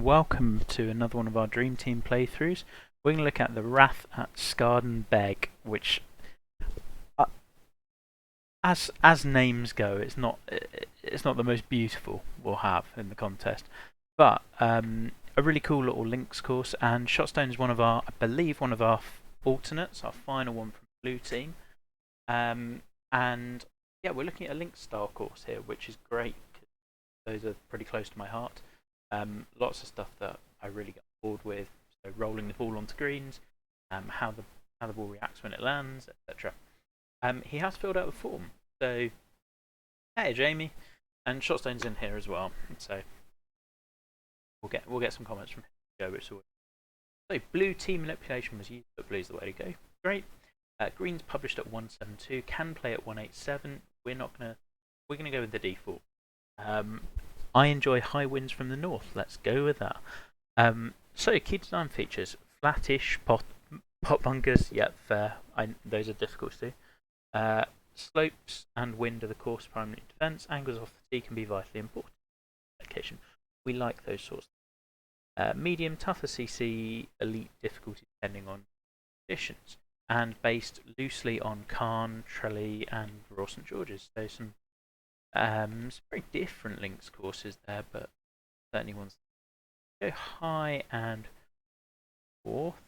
and welcome to another one of our Dream Team playthroughs. We're going to look at the Rath at Scarden Beg, which, as names go, it's not the most beautiful we'll have in the contest, but a really cool little links course. And shotstone is one of our, I believe, one of our alternates, our final one from the blue team. And yeah, we're looking at a link style course here, which is great. Those are pretty close to my heart. Lots of stuff that I really get bored with. So rolling the ball onto greens, how the ball reacts when it lands, etc. He has filled out the form. So hey Jamie, and shotstone's in here as well. So we'll get some comments from him. So blue team manipulation was used, but blue's the way to go. Great. Green's published at 172. Can play at 187. We're gonna go with the default. I enjoy high winds from the north. Let's go with that. So key design features: flattish pot bunkers. Yep, fair. Those are difficult to do. Slopes and wind are the course primary defense. Angles off the tee can be vitally important. Location. We like those sorts. Medium, tougher CC, elite difficulty depending on conditions, and based loosely on Cairn, Trelly, and Royal St George's. So some very different links courses there, but certainly ones go high and fourth,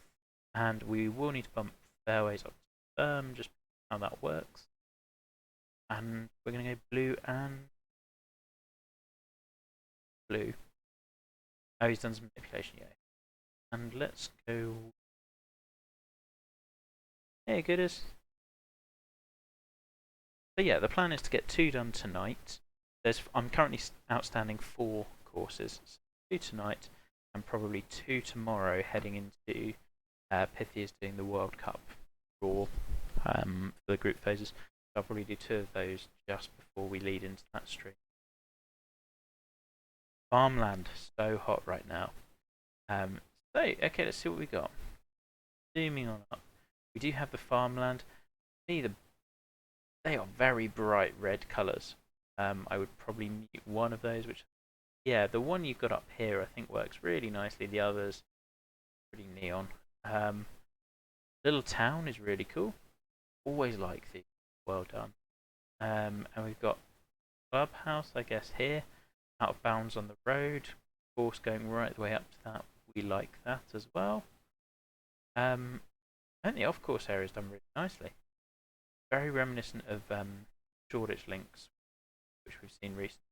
and we will need to bump fairways up to firm, just how that works. And we're going to go blue and blue. Oh, he's done some manipulation, yeah. And let's go. Hey, gooders. So yeah, the plan is to get 2 done tonight. I'm currently outstanding 4 courses. So 2 tonight and probably 2 tomorrow, heading into Pythia's doing the World Cup draw for the group phases. So I'll probably do 2 of those just before we lead into that stream. Farmland, so hot right now. So okay, let's see what we got. Zooming on up, we do have the farmland. They are very bright red colours. I would probably mute one of those, which, yeah, the one you've got up here I think works really nicely. The others pretty neon. Little town is really cool. Always like these. Well done. And we've got clubhouse, I guess, here. Out of bounds on the road. Course going right the way up to that. We like that as well. And the off-course area is done really nicely. Very reminiscent of Shoreditch links, which we've seen recently.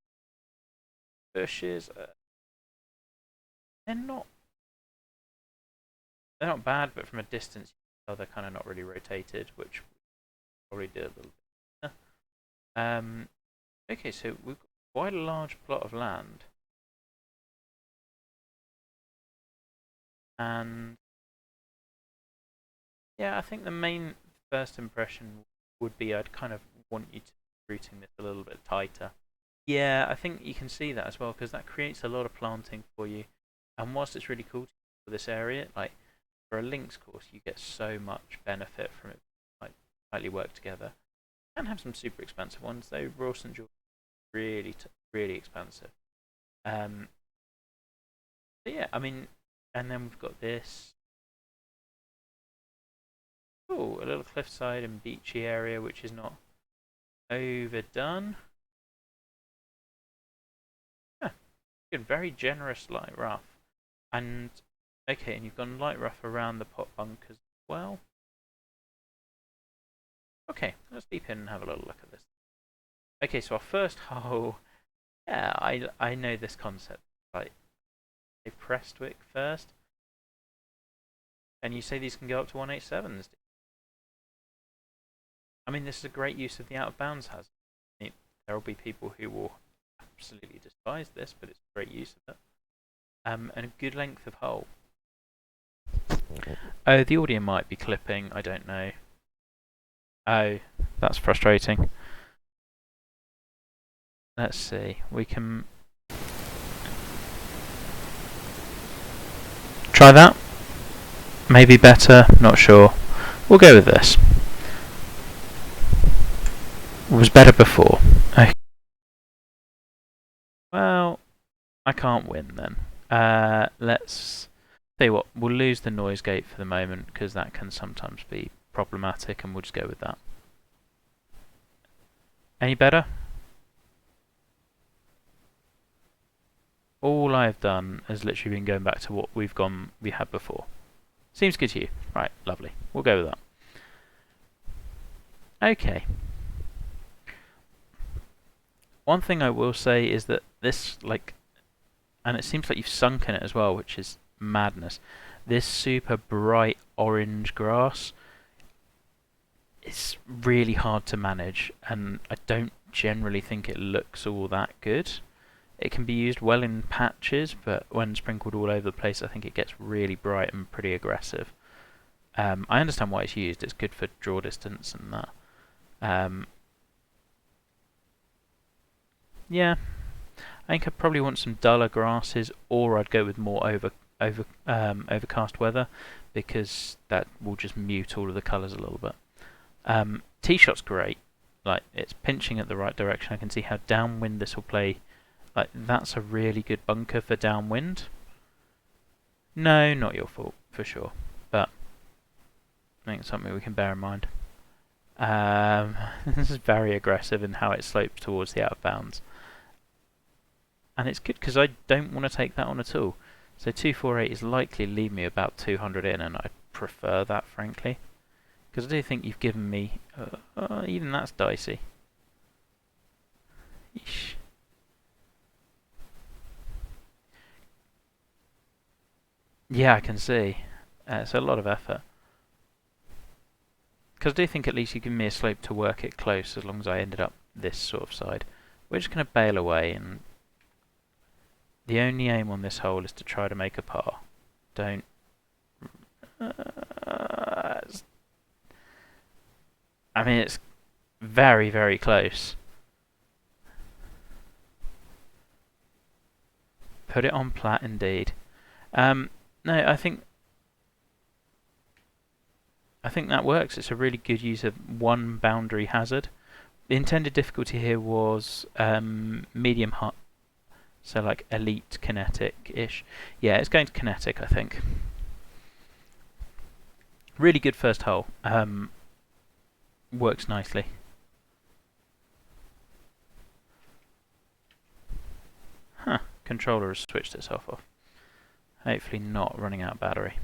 Bushes, they're not bad, but from a distance, they're kind of not really rotated, which we probably did a little bit. Okay, so we've got quite a large plot of land, and yeah, I think the main first impression would be I'd kind of want you to be routing this a little bit tighter. Yeah, I think you can see that as well, because that creates a lot of planting for you. And whilst it's really cool for this area, like for a links course, you get so much benefit from it, like tightly worked together. You can have some super expensive ones though. Royal St George, really expensive. So yeah, I mean, and then we've got this. Oh, a little cliffside and beachy area, which is not overdone. Yeah, good, very generous light rough. And okay, and you've gone light rough around the pot bunkers as well. Okay, let's deep in and have a little look at this. Okay, so our first hole. Yeah, I know this concept. Right, a Prestwick first, and you say these can go up to 187s. I mean, this is a great use of the out of bounds hazard. There will be people who will absolutely despise this, but it's a great use of it. And a good length of hole. Oh, the audio might be clipping, I don't know. Oh, that's frustrating. Let's see, we can try that. Maybe better, not sure. We'll go with this. Was better before. Okay. Well, I can't win then. Let's tell you what, we'll lose the noise gate for the moment because that can sometimes be problematic, and we'll just go with that. Any better? All I've done has literally been going back to what we had before. Seems good to you? Right, lovely. We'll go with that. Okay. One thing I will say is that this, and it seems like you've sunken it as well, which is madness. This super bright orange grass is really hard to manage, and I don't generally think it looks all that good. It can be used well in patches, but when sprinkled all over the place, I think it gets really bright and pretty aggressive. I understand why it's used. It's good for draw distance and that. Yeah, I think I'd probably want some duller grasses, or I'd go with more overcast weather, because that will just mute all of the colours a little bit. Tee shot's great. Like, it's pinching at the right direction. I can see how downwind this will play. Like, that's a really good bunker for downwind. No, not your fault, for sure. But I think it's something we can bear in mind. This is very aggressive in how it slopes towards the out of bounds. And it's good because I don't want to take that on at all. So 248 is likely to leave me about 200 in, and I prefer that, frankly. Because I do think you've given me... even that's dicey. Eesh. Yeah, I can see. It's a lot of effort. Because I do think at least you give me a slope to work it close, as long as I ended up this sort of side. We're just going to bail away, and the only aim on this hole is to try to make a par. Don't... I mean, it's very, very close. Put it on plat, indeed. No, I think that works. It's a really good use of one boundary hazard. The intended difficulty here was medium hard, so like elite kinetic-ish. Yeah, it's going to kinetic, I think. Really good first hole. Works nicely. Huh, controller has switched itself off. Hopefully not running out of battery.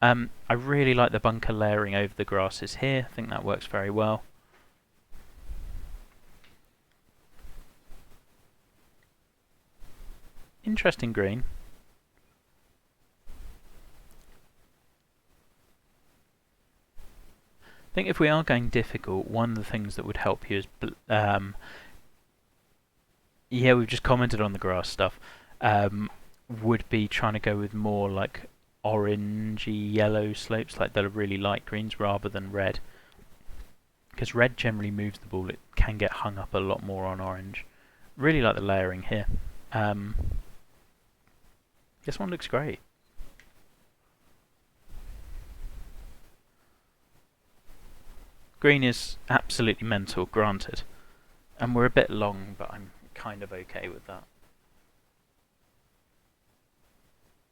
I really like the bunker layering over the grasses here. I think that works very well. Interesting green. I think if we are going difficult, one of the things that would help you is... yeah, we've just commented on the grass stuff. Would be trying to go with more like orangey yellow slopes, like that are really light greens, rather than red. Because red generally moves the ball, it can get hung up a lot more on orange. Really like the layering here. This one looks great. Green is absolutely mental, granted. And we're a bit long, but I'm kind of okay with that.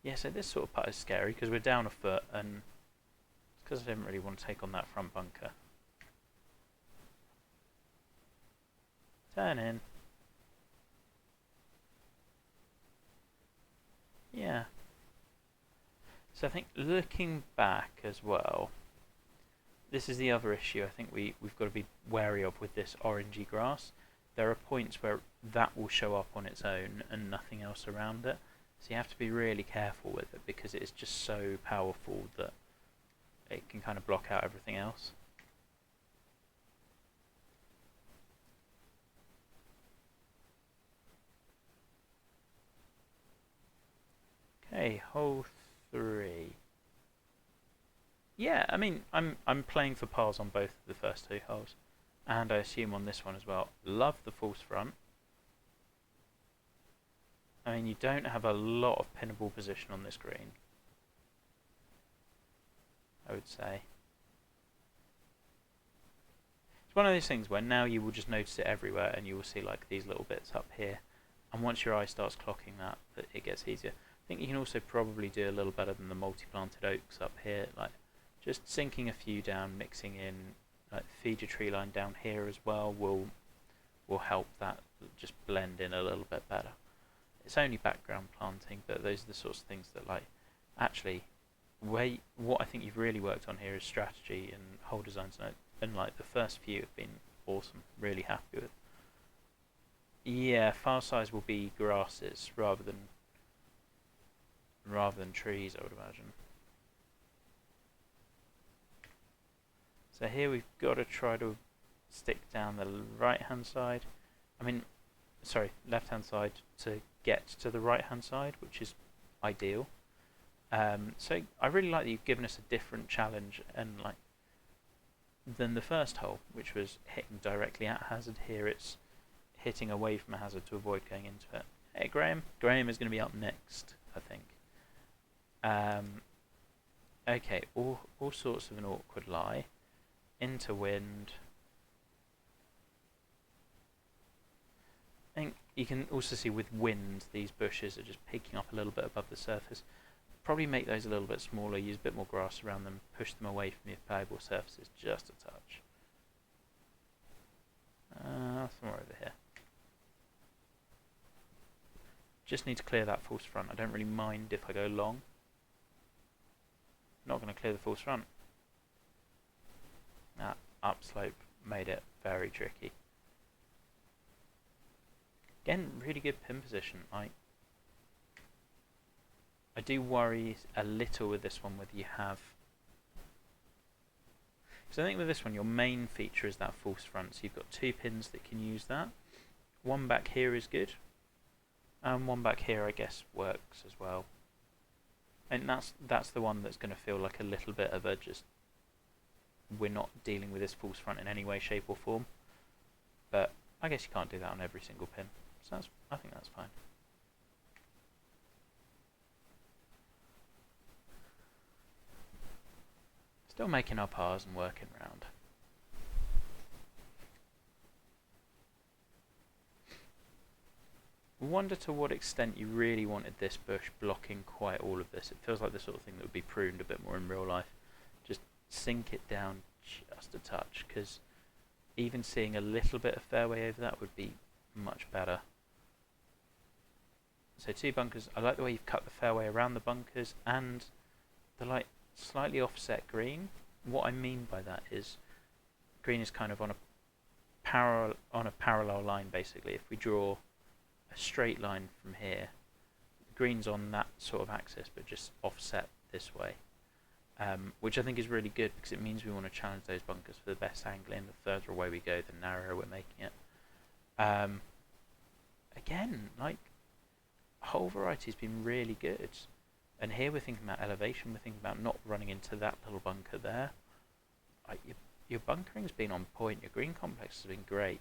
Yeah, so this sort of putt is scary because we're down a foot, and it's because I didn't really want to take on that front bunker. Turn in. Yeah. So I think looking back as well, this is the other issue I think we've got to be wary of with this orangey grass. There are points where that will show up on its own and nothing else around it. So you have to be really careful with it because it is just so powerful that it can kind of block out everything else. Okay, hole 3. Yeah, I mean, I'm playing for pars on both of the first 2 holes, and I assume on this one as well. Love the false front. I mean, you don't have a lot of pinnable position on this green, I would say. It's one of those things where now you will just notice it everywhere, and you will see like these little bits up here, and once your eye starts clocking that it gets easier. think you can also probably do a little better than the multi-planted oaks up here, like just sinking a few down, mixing in, like feed your tree line down here as well will help that just blend in a little bit better. It's only background planting, but those are the sorts of things that, like, actually, what I think you've really worked on here is strategy and hole designs, and like the first few have been awesome. Really happy with. Yeah, file size will be grasses rather than trees, I would imagine. So here we've got to try to stick down the right hand side. I mean, sorry, left hand side to get to the right hand side, which is ideal. So I really like that you've given us a different challenge and like than the first hole, which was hitting directly at a hazard. Here it's hitting away from a hazard to avoid going into it. Hey Graham. Graham is going to be up next, I think. Okay, all sorts of an awkward lie. Into wind. I think you can also see with wind these bushes are just picking up a little bit above the surface. Probably make those a little bit smaller, use a bit more grass around them, push them away from the valuable surfaces just a touch. Somewhere over here. Just need to clear that false front. I don't really mind if I go long. Not going to clear the false front. That upslope made it very tricky. Again, really good pin position. I do worry a little with this one whether you have... So I think with this one your main feature is that false front. So you've got two pins that can use that. One back here is good. And one back here I guess works as well. And that's the one that's going to feel like a little bit of a just... We're not dealing with this false front in any way, shape or form. But I guess you can't do that on every single pin. So I think that's fine. Still making our pars and working round. I wonder to what extent you really wanted this bush blocking quite all of this. It feels like the sort of thing that would be pruned a bit more in real life. Just sink it down just a touch, because even seeing a little bit of fairway over that would be much better. So two bunkers. I like the way you've cut the fairway around the bunkers and the like slightly offset green. What I mean by that is green is kind of on a parallel line basically. If we draw a straight line from here, the green's on that sort of axis but just offset this way, which I think is really good because it means we want to challenge those bunkers for the best angle in. The further away we go, the narrower we're making it. Again, like, whole variety's been really good. And here we're thinking about elevation, we're thinking about not running into that little bunker there. Like, your bunkering's been on point, your green complex has been great.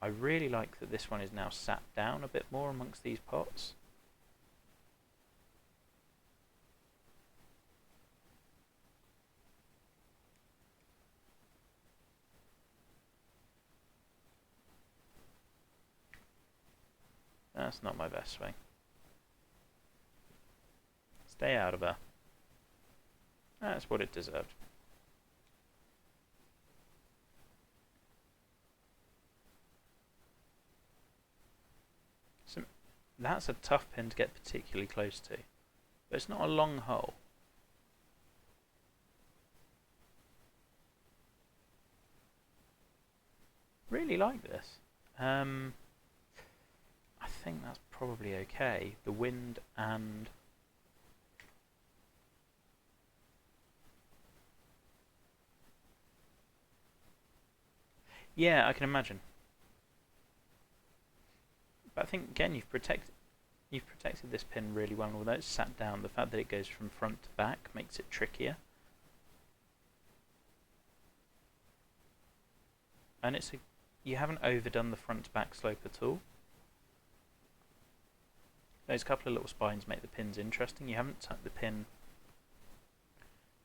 I really like that this one is now sat down a bit more amongst these pots. That's not my best swing. Stay out of her. That's what it deserved. So that's a tough pin to get particularly close to, but it's not a long hole. Really like this. I think that's probably okay. The wind and... Yeah, I can imagine. But I think again you've protected this pin really well. Although it's sat down, the fact that it goes from front to back makes it trickier. And you haven't overdone the front to back slope at all. Those couple of little spines make the pins interesting. You haven't tucked the pin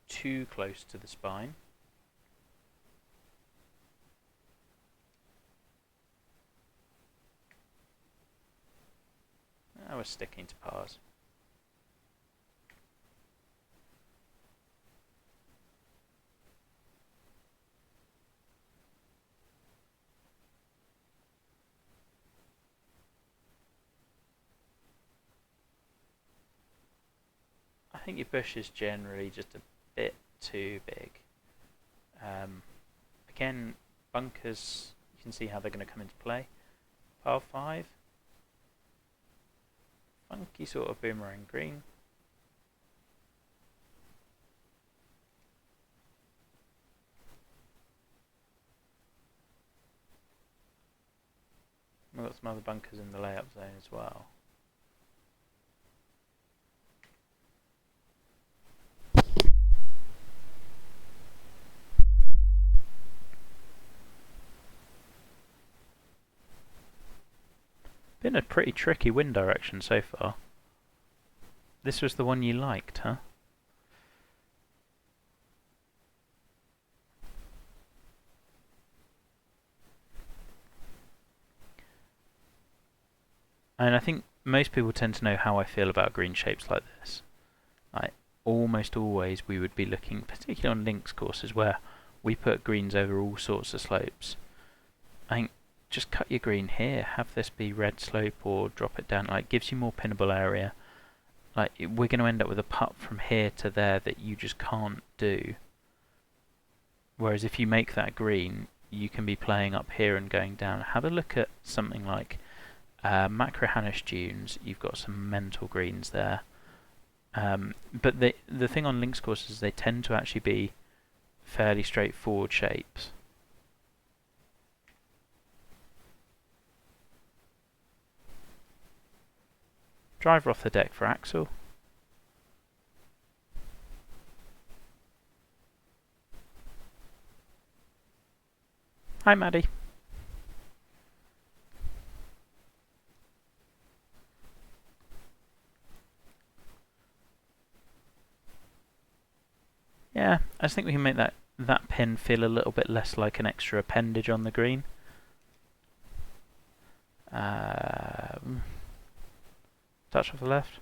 too close to the spine. Now we're sticking to pars. think your bush is generally just a bit too big. Again, bunkers, you can see how they're going to come into play. Par 5. Funky sort of boomerang green. We've got some other bunkers in the layup zone as well. Been a pretty tricky wind direction so far. This was the one you liked, huh? And I think most people tend to know how I feel about green shapes like this. Almost always we would be looking, particularly on links courses where we put greens over all sorts of slopes. I think just cut your green here, have this be red slope or drop it down. It gives you more pinnable area. We're going to end up with a putt from here to there that you just can't do. Whereas if you make that green, you can be playing up here and going down. Have a look at something like Macrohannish Dunes. You've got some mental greens there. But the thing on links courses is they tend to actually be fairly straightforward shapes. Driver off the deck for Axel. Hi, Maddie. Yeah, I just think we can make that pin feel a little bit less like an extra appendage on the green. Touch off the left.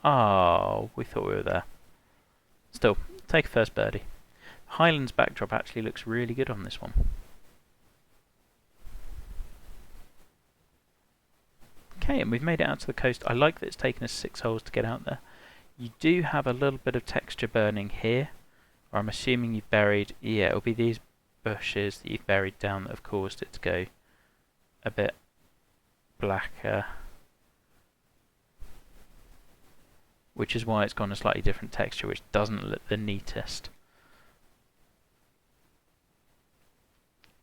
Oh, we thought we were there. Still, take a first birdie. Highlands backdrop actually looks really good on this one. Okay, and we've made it out to the coast. I like that it's taken us 6 holes to get out there. You do have a little bit of texture burning here, or I'm assuming you've buried, yeah, it'll be these bushes that you've buried down that have caused it to go a bit blacker, which is why it's gone a slightly different texture, which doesn't look the neatest.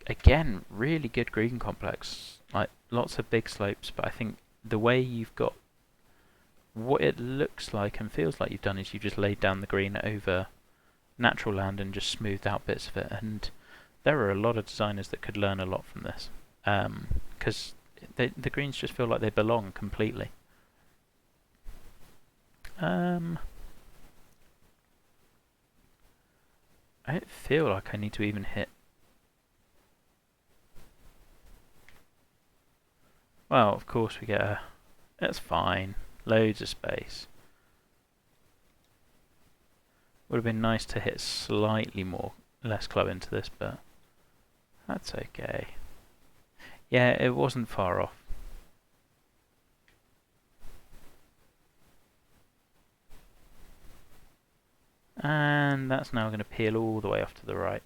Again, really good green complex, lots of big slopes, but I think the way you've got what it looks like and feels like you've done is you've just laid down the green over natural land and just smoothed out bits of it, and there are a lot of designers that could learn a lot from this, because the greens just feel like they belong completely. I don't feel like I need to even hit. Well, of course we get a... That's fine. Loads of space. Would have been nice to hit slightly less club into this, but that's okay. Yeah, it wasn't far off. And that's now going to peel all the way off to the right.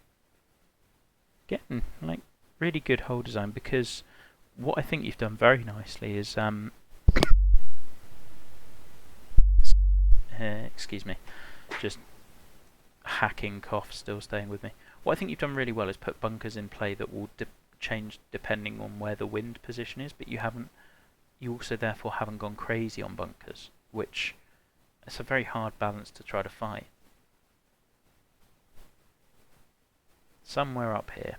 Getting really good hole design, because what I think you've done very nicely is excuse me, just hacking cough still staying with me. What I think you've done really well is put bunkers in play that will change depending on where the wind position is, but you also therefore haven't gone crazy on bunkers, which it's a very hard balance to try to fight. Somewhere up here.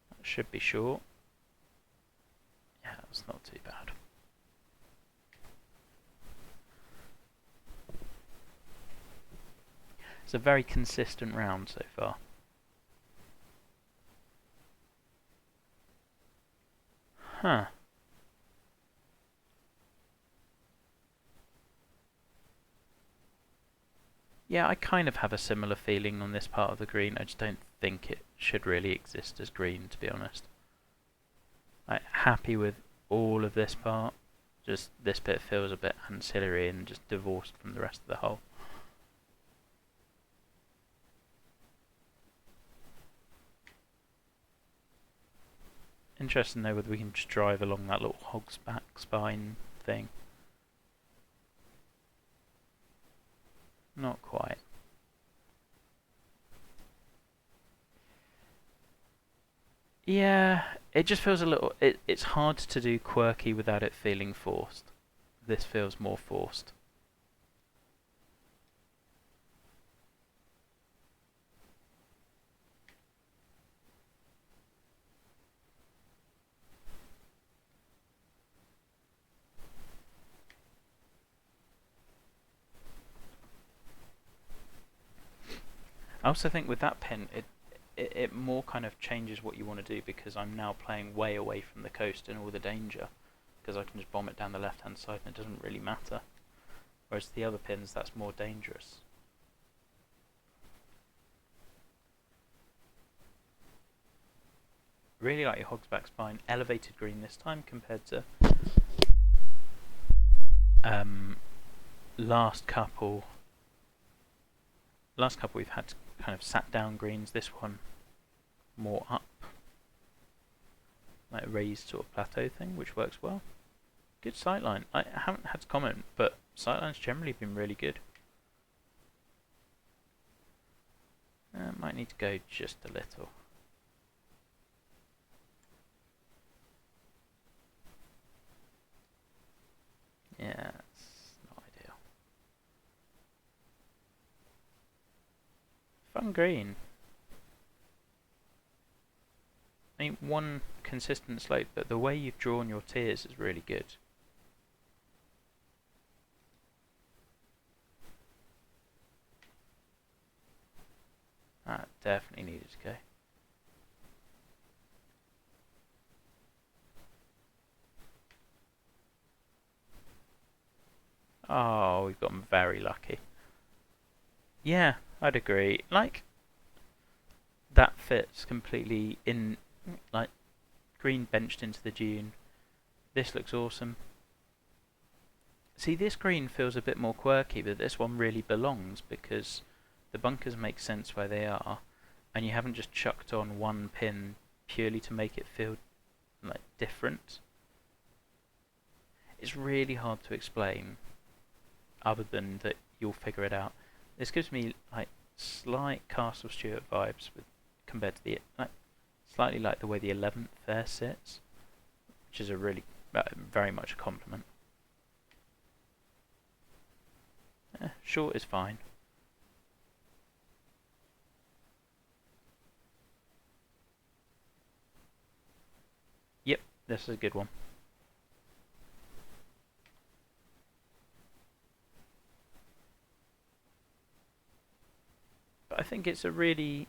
That should be short. Yeah, that's not too bad. It's a very consistent round so far. Huh. Yeah, I kind of have a similar feeling on this part of the green. I just don't think it should really exist as green, to be honest. Like, happy with all of this part. Just this bit feels a bit ancillary and just divorced from the rest of the whole. Interesting to know whether we can just drive along that little hog's back spine thing. Not quite. Yeah, it just feels a little... It's hard to do quirky without it feeling forced. This feels more forced. I also think with that pin, it more kind of changes what you want to do, because I'm now playing way away from the coast and all the danger, because I can just bomb it down the left hand side and it doesn't really matter. Whereas the other pins, that's more dangerous. Really like your hog's back spine. Elevated green this time compared to last couple we've had kind of sat down greens. This one more up, like a raised sort of plateau thing, which works well. Good sightline. I haven't had to comment, but sightline's generally been really good. Might need to go just a little. Yeah, that's not ideal. Fun green. I mean, one consistent slope, but the way you've drawn your tiers is really good. That definitely needed to go. Oh, we've gotten very lucky. Yeah, I'd agree. Like, that fits completely in, like, green benched into the dune. This looks awesome. See, this green feels a bit more quirky, but this one really belongs, because the bunkers make sense where they are, and you haven't just chucked on one pin purely to make it feel like different. It's really hard to explain, other than that you'll figure it out. This gives me like slight Castle Stuart vibes compared to the slightly like the way the 11th there sits, which is a really very much a compliment. Short is fine. Yep, this is a good one. But I think it's a really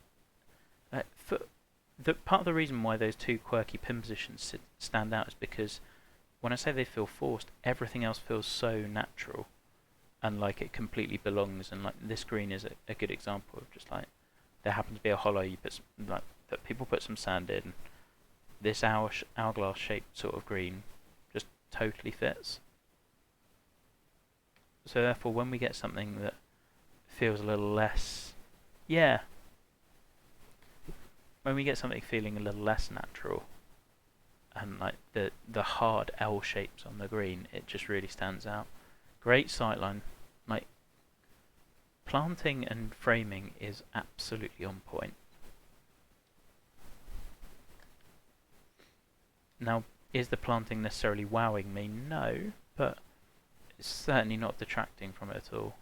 part of the reason why those two quirky pin positions stand out is because when I say they feel forced, everything else feels so natural and like it completely belongs. And like this green is a good example of just like there happens to be a hollow you put that people put some sand in. This hourglass shaped sort of green just totally fits. So therefore, when we get something that feels a little less, yeah, when we get something feeling a little less natural, and like the hard L shapes on the green, it just really stands out. Great sightline. Like, planting and framing is absolutely on point. Now, is the planting necessarily wowing me? No, but it's certainly not detracting from it at all.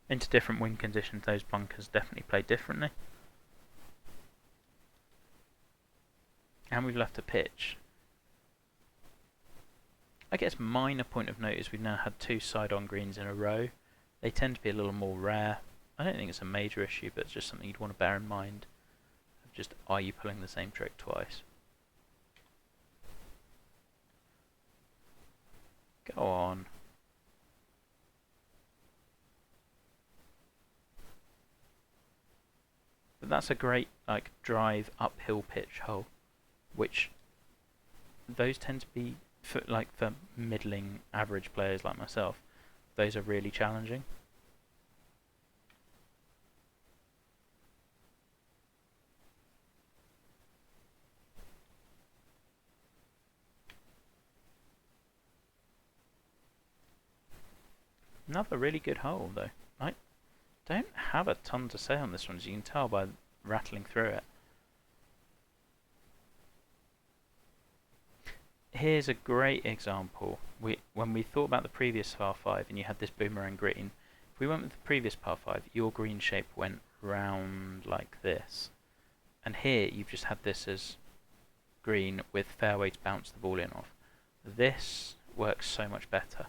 Into different wind conditions, those bunkers definitely play differently. And we've left a pitch. I guess minor point of note is we've now had two side-on greens in a row. They tend to be a little more rare. I don't think it's a major issue, but it's just something you'd want to bear in mind. Just, are you pulling the same trick twice? Go on. that's a great like drive uphill pitch hole, which those tend to be for middling average players like myself. Those are really challenging. Another really good hole though. I don't have a ton to say on this one, as you can tell by rattling through it. Here's a great example. When we thought about the previous par 5 and you had this boomerang green, if we went with the previous par 5, your green shape went round like this. And here you've just had this as green with fairway to bounce the ball in off. This works so much better.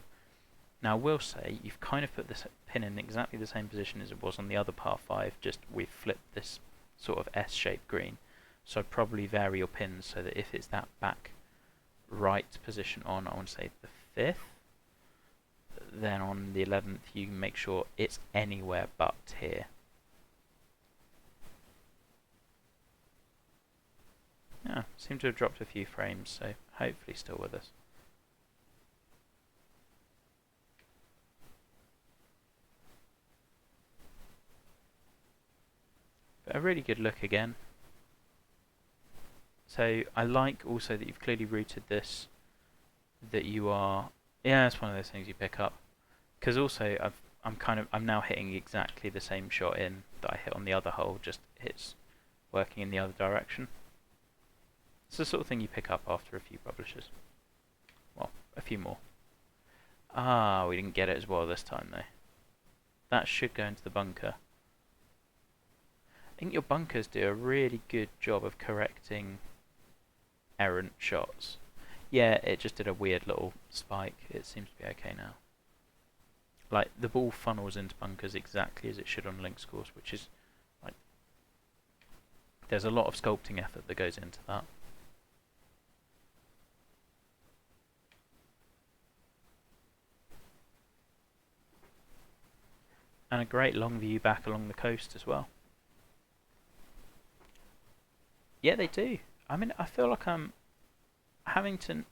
Now I will say, you've kind of put this pin in exactly the same position as it was on the other par 5, just we've flipped this sort of S-shaped green. So I'd probably vary your pins so that if it's that back right position on, I want to say the 5th, then on the 11th you can make sure it's anywhere but here. Yeah, seem to have dropped a few frames, so hopefully still with us. But a really good look again. So I like also that you've clearly rooted this, that you are, yeah, it's one of those things you pick up. Because also I'm now hitting exactly the same shot in that I hit on the other hole, just it's working in the other direction. It's the sort of thing you pick up after a few publishes. Well, a few more. Ah, we didn't get it as well this time though. That should go into the bunker. I think your bunkers do a really good job of correcting errant shots. Yeah, it just did a weird little spike. It seems to be okay now. Like, the ball funnels into bunkers exactly as it should on links course, which is, like, there's a lot of sculpting effort that goes into that. And a great long view back along the coast as well. Yeah, they do. I mean, I feel like I'm having to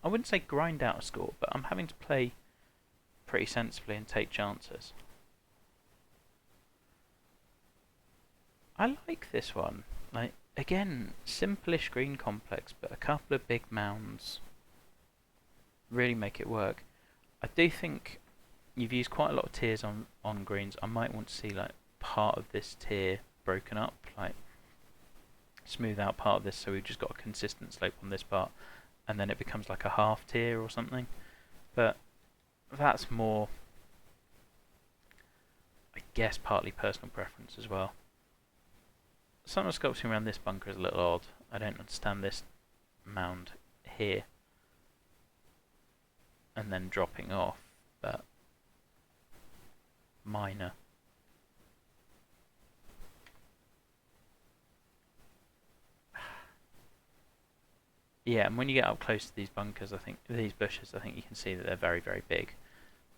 I wouldn't say grind out a score, but I'm having to play pretty sensibly and take chances. I like this one. Like, again, simplish green complex, but a couple of big mounds really make it work. I do think you've used quite a lot of tiers on greens. I might want to see like part of this tier broken up, like smooth out part of this so we've just got a consistent slope on this part, and then it becomes like a half tier or something. But that's more, I guess, partly personal preference as well. Some of the sculpting around this bunker is a little odd. I don't understand this mound here and then dropping off, but minor. Yeah, and when you get up close to these bunkers, I think these bushes, I think you can see that they're very, very big,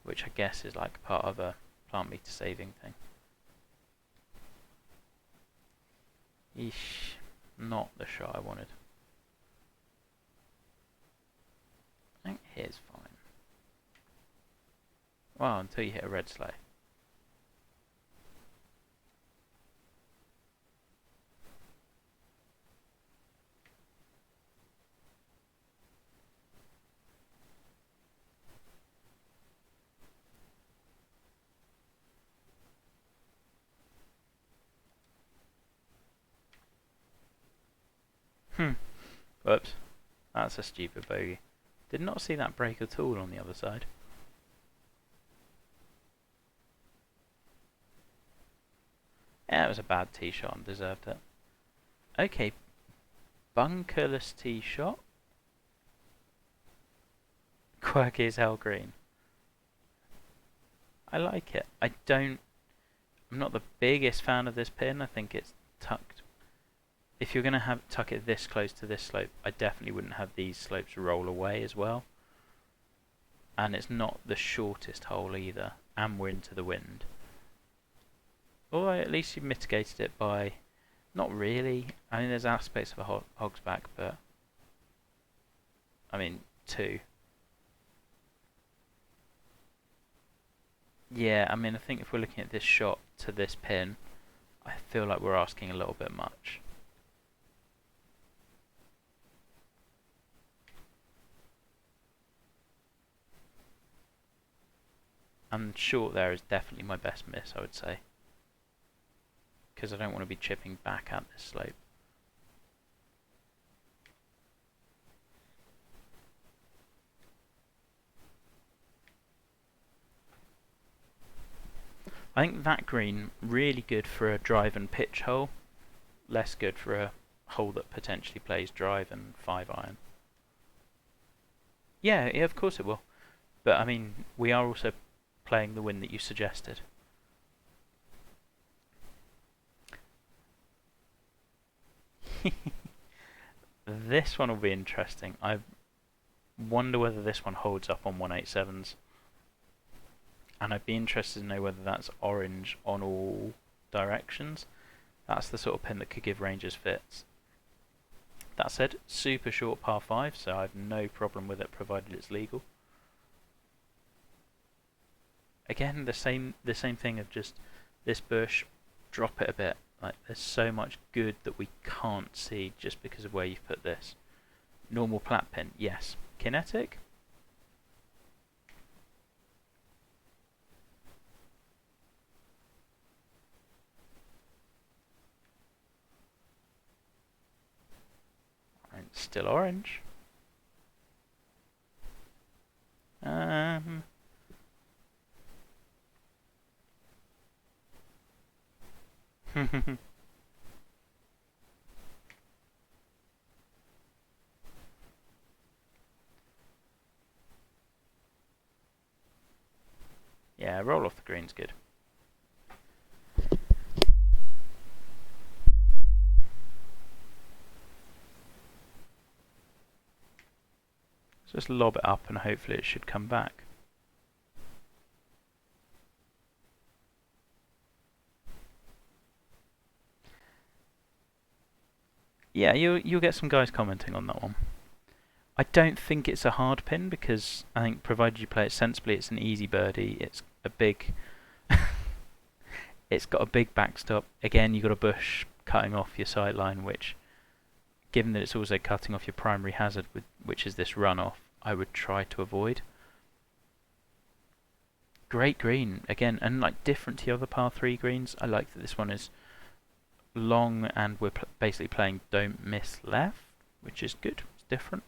which I guess is like part of a plant meter saving thing. Eesh, not the shot I wanted. I think here's fine. Well, until you hit a red sleigh. Whoops. That's a stupid bogey. Did not see that break at all on the other side. Yeah, it was a bad tee shot and deserved it. Okay, bunkerless tee shot. Quirky as hell green. I like it. I'm not the biggest fan of this pin. I think it's tucked. If you're going to tuck it this close to this slope, I definitely wouldn't have these slopes roll away as well. And it's not the shortest hole either, and we're into the wind. Although at least you've mitigated it by Not really. I mean, there's aspects of a hog's back, but I mean, 2. Yeah, I mean, I think if we're looking at this shot to this pin, I feel like we're asking a little bit much. And short there is definitely my best miss, I would say. Because I don't want to be chipping back at this slope. I think that green, really good for a drive and pitch hole. Less good for a hole that potentially plays drive and 5-iron. Yeah, of course it will. But I mean, we are also playing the wind that you suggested. This one will be interesting. I wonder whether this one holds up on 187s. And I'd be interested to know whether that's orange on all directions. That's the sort of pin that could give Rangers fits. That said, super short par 5, so I have no problem with it provided it's legal. Again, the same thing of just this bush, drop it a bit. Like, there's so much good that we can't see just because of where you've put this. Normal plat pin, yes. Kinetic? And still orange. Yeah, roll off the green's good. Just lob it up and hopefully it should come back. Yeah, you'll get some guys commenting on that one. I don't think it's a hard pin because I think provided you play it sensibly, it's an easy birdie. It's a big, it's got a big backstop. Again, you've got a bush cutting off your sideline, which, given that it's also cutting off your primary hazard, which is this runoff, I would try to avoid. Great green again, and like different to the other par 3 greens. I like that this one is long and we're basically playing don't miss left, which is good. It's different.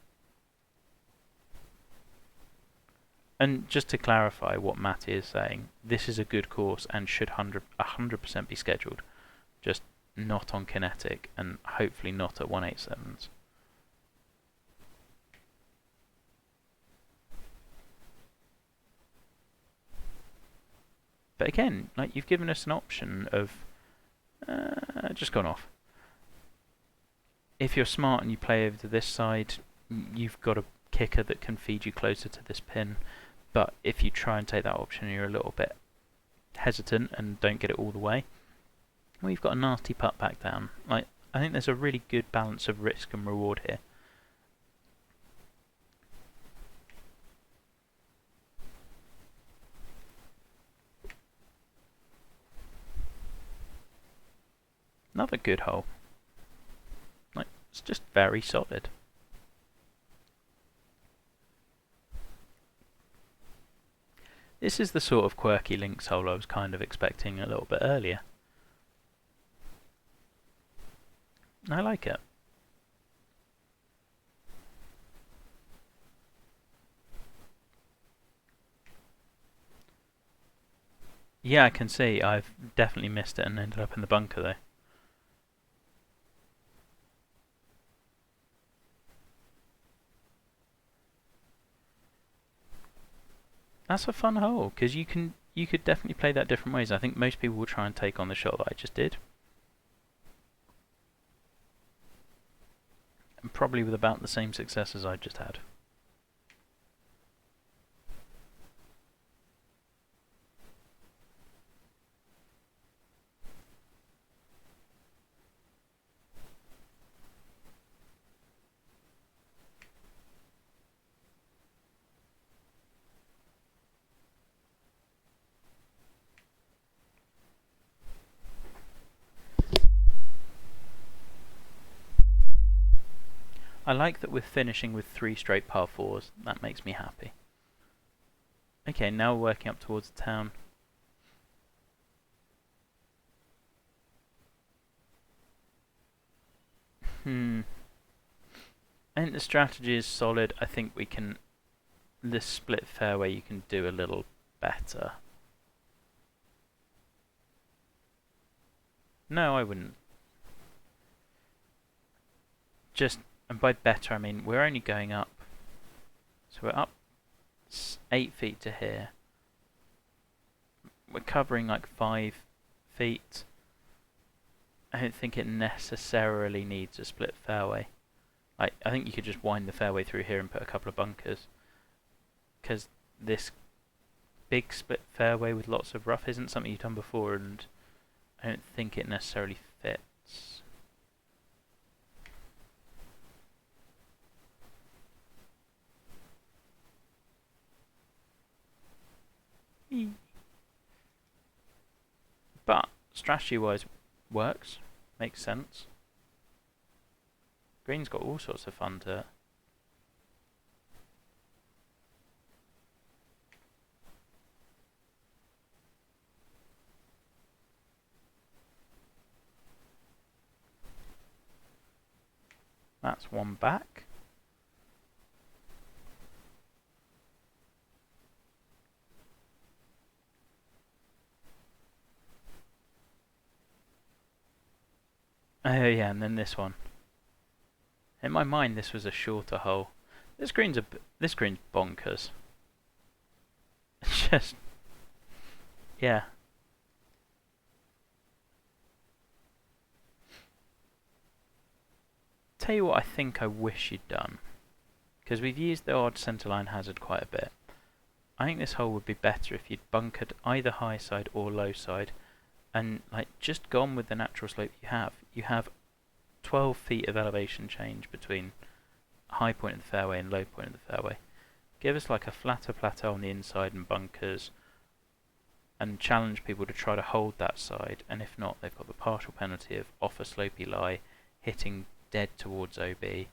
And just to clarify what Matty is saying, this is a good course and should 100% be scheduled, just not on kinetic and hopefully not at 187s. But again, like, you've given us an option of just gone off. If you're smart and you play over to this side, you've got a kicker that can feed you closer to this pin. But if you try and take that option and you're a little bit hesitant and don't get it all the way, well, you've got a nasty putt back down. Like, I think there's a really good balance of risk and reward here. Another good hole. Like, it's just very solid. This is the sort of quirky links hole I was kind of expecting a little bit earlier. I like it. Yeah, I can see. I've definitely missed it and ended up in the bunker though. That's a fun hole because you could definitely play that different ways. I think most people will try and take on the shot that I just did, and probably with about the same success as I just had. I like that we're finishing with 3 straight par 4s. That makes me happy. Okay, now we're working up towards the town. I think the strategy is solid. I think we can... This split fairway you can do a little better. No, I wouldn't. Just, and by better I mean we're only going up. So we're up 8 feet to here. We're covering like 5 feet. I don't think it necessarily needs a split fairway. I think you could just wind the fairway through here and put a couple of bunkers. Because this big split fairway with lots of rough isn't something you've done before, and I don't think it necessarily fits. But strategy-wise, works, makes sense. Green's got all sorts of fun to it. That's one back. Oh yeah, and then this one. In my mind, this was a shorter hole. This green's bonkers. Just, yeah. Tell you what, I think I wish you'd done, because we've used the odd centerline hazard quite a bit. I think this hole would be better if you'd bunkered either high side or low side, and like just gone with the natural slope you have. You have 12 feet of elevation change between high point of the fairway and low point of the fairway. Give us like a flatter plateau on the inside and bunkers, and challenge people to try to hold that side, and if not, they've got the partial penalty of off a slopey lie, hitting dead towards OB, and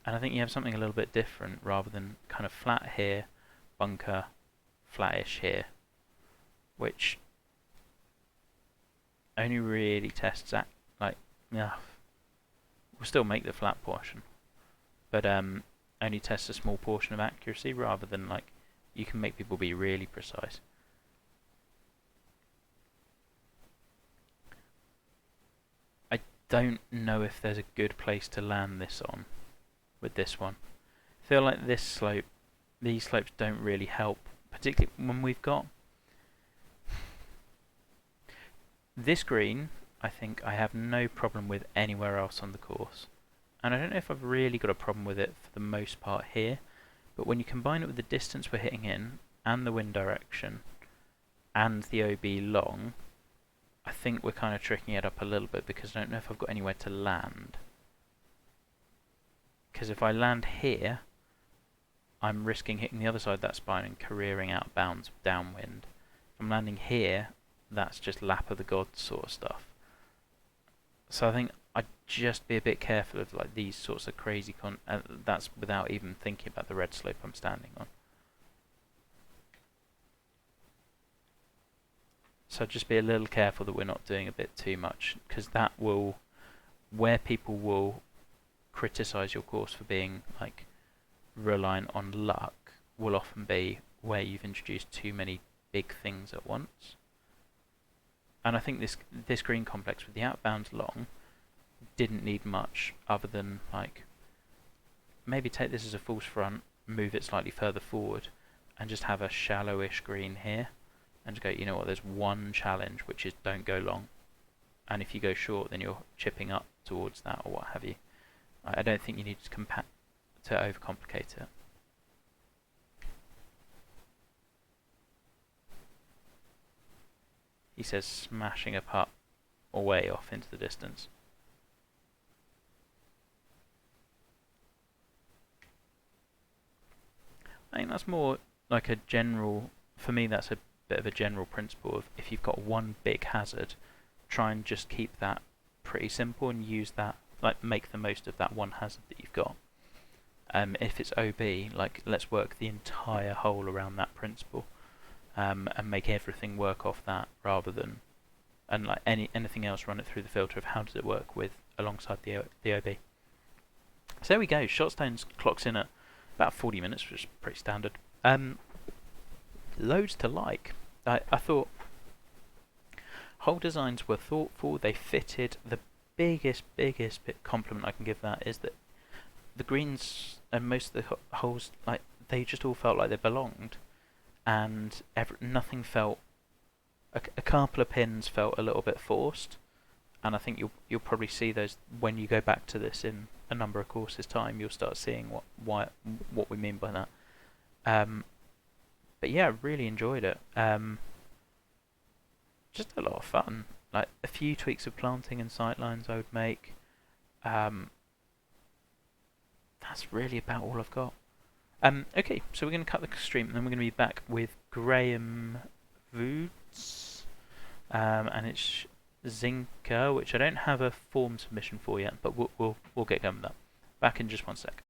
I think you have something a little bit different rather than kind of flat here, bunker, flattish here, which only really tests that, like, yeah, we'll still make the flat portion, but only tests a small portion of accuracy rather than like you can make people be really precise. I don't know if there's a good place to land this on with this one. I feel like this slope, these slopes don't really help, particularly when we've got this green. I think I have no problem with anywhere else on the course, and I don't know if I've really got a problem with it for the most part here, but when you combine it with the distance we're hitting in and the wind direction and the OB long, I think we're kind of tricking it up a little bit, because I don't know if I've got anywhere to land. Because if I land here, I'm risking hitting the other side of that spine and careering out of bounds downwind. If I'm landing here, that's just lap of the gods sort of stuff. So I think I'd just be a bit careful of like these sorts of crazy that's without even thinking about the red slope I'm standing on. So just be a little careful that we're not doing a bit too much, because that will, where people will criticize your course for being like reliant on luck, will often be where you've introduced too many big things at once. And I think this green complex with the outbound long didn't need much other than like maybe take this as a false front, move it slightly further forward, and just have a shallowish green here, and just go, you know what, there's one challenge, which is don't go long, and if you go short then you're chipping up towards that or what have you. I don't think you need to overcomplicate it. He says smashing a putt away off into the distance. I think that's more like a general, for me that's a bit of a general principle of if you've got one big hazard, try and just keep that pretty simple and use that, like make the most of that one hazard that you've got. If it's OB, like let's work the entire hole around that principle, and make everything work off that rather than, and like anything else, run it through the filter of how does it work with alongside the OB. So there we go. Shotstones clocks in at about 40 minutes, which is pretty standard. Loads to like. I thought whole designs were thoughtful. They fitted. The biggest compliment I can give that is that the greens and most of the holes, like they just all felt like they belonged, and nothing felt. A couple of pins felt a little bit forced, and I think you'll probably see those when you go back to this in a number of courses time. You'll start seeing what we mean by that. But yeah, I really enjoyed it. Just a lot of fun. Like a few tweaks of planting and sightlines I would make. That's really about all I've got. Okay, so we're going to cut the stream, and then we're going to be back with Graham Woods, and it's Zinka, which I don't have a form submission for yet, but we'll get going with that. Back in just one sec.